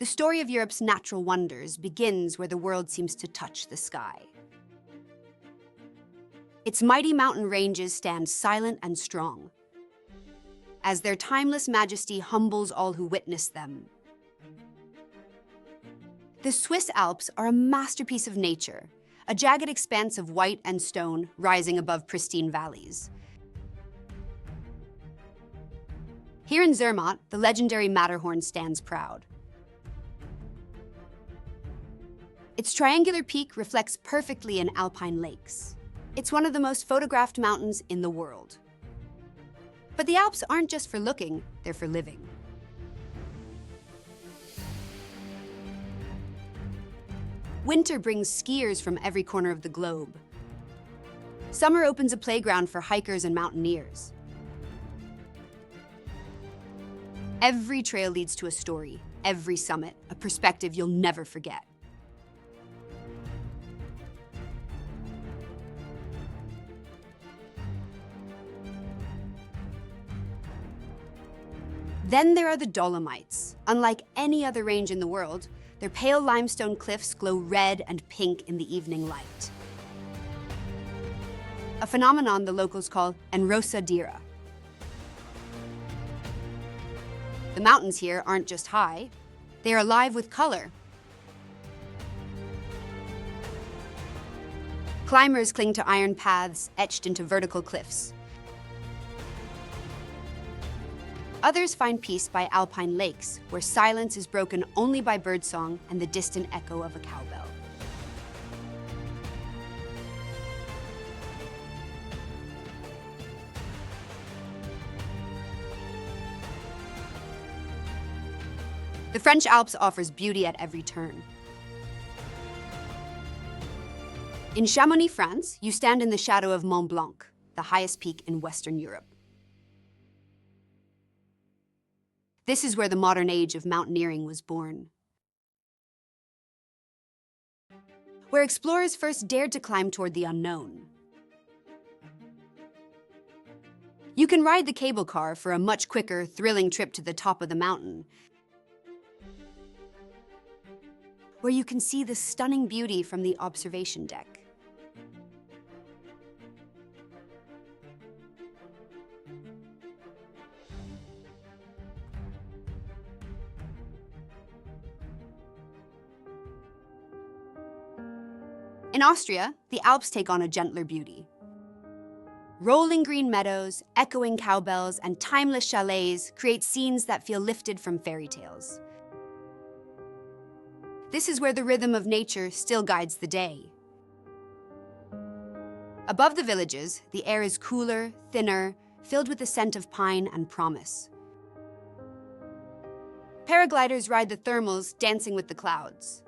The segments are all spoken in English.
The story of Europe's natural wonders begins where the world seems to touch the sky. Its mighty mountain ranges stand silent and strong, as their timeless majesty humbles all who witness them. The Swiss Alps are a masterpiece of nature, a jagged expanse of white and stone rising above pristine valleys. Here in Zermatt, the legendary Matterhorn stands proud. Its triangular peak reflects perfectly in alpine lakes. It's one of the most photographed mountains in the world. But the Alps aren't just for looking, they're for living. Winter brings skiers from every corner of the globe. Summer opens a playground for hikers and mountaineers. Every trail leads to a story, every summit, a perspective you'll never forget. Then there are the Dolomites. Unlike any other range in the world, their pale limestone cliffs glow red and pink in the evening light. A phenomenon the locals call enrosadira. The mountains here aren't just high, they are alive with color. Climbers cling to iron paths etched into vertical cliffs. Others find peace by alpine lakes, where silence is broken only by birdsong and the distant echo of a cowbell. The French Alps offers beauty at every turn. In Chamonix, France, you stand in the shadow of Mont Blanc, the highest peak in Western Europe. This is where the modern age of mountaineering was born, where explorers first dared to climb toward the unknown. You can ride the cable car for a much quicker, thrilling trip to the top of the mountain, where you can see the stunning beauty from the observation deck. In Austria, the Alps take on a gentler beauty. Rolling green meadows, echoing cowbells, and timeless chalets create scenes that feel lifted from fairy tales. This is where the rhythm of nature still guides the day. Above the villages, the air is cooler, thinner, filled with the scent of pine and promise. Paragliders ride the thermals, dancing with the clouds.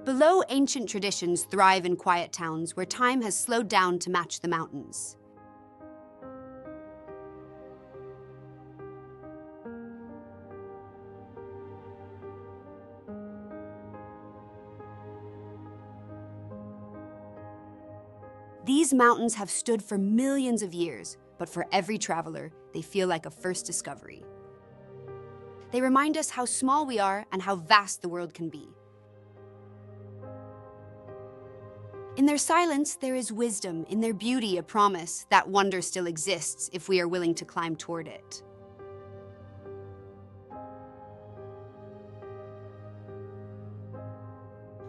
Below, ancient traditions thrive in quiet towns where time has slowed down to match the mountains. These mountains have stood for millions of years, but for every traveler, they feel like a first discovery. They remind us how small we are and how vast the world can be. In their silence, there is wisdom. In their beauty, a promise that wonder still exists if we are willing to climb toward it.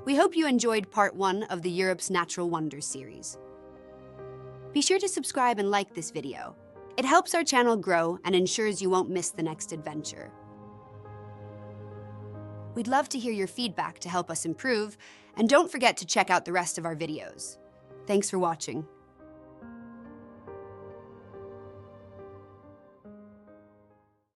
We hope you enjoyed part 1 of the Europe's Natural Wonders series. Be sure to subscribe and like this video. It helps our channel grow and ensures you won't miss the next adventure. We'd love to hear your feedback to help us improve, and don't forget to check out the rest of our videos. Thanks for watching.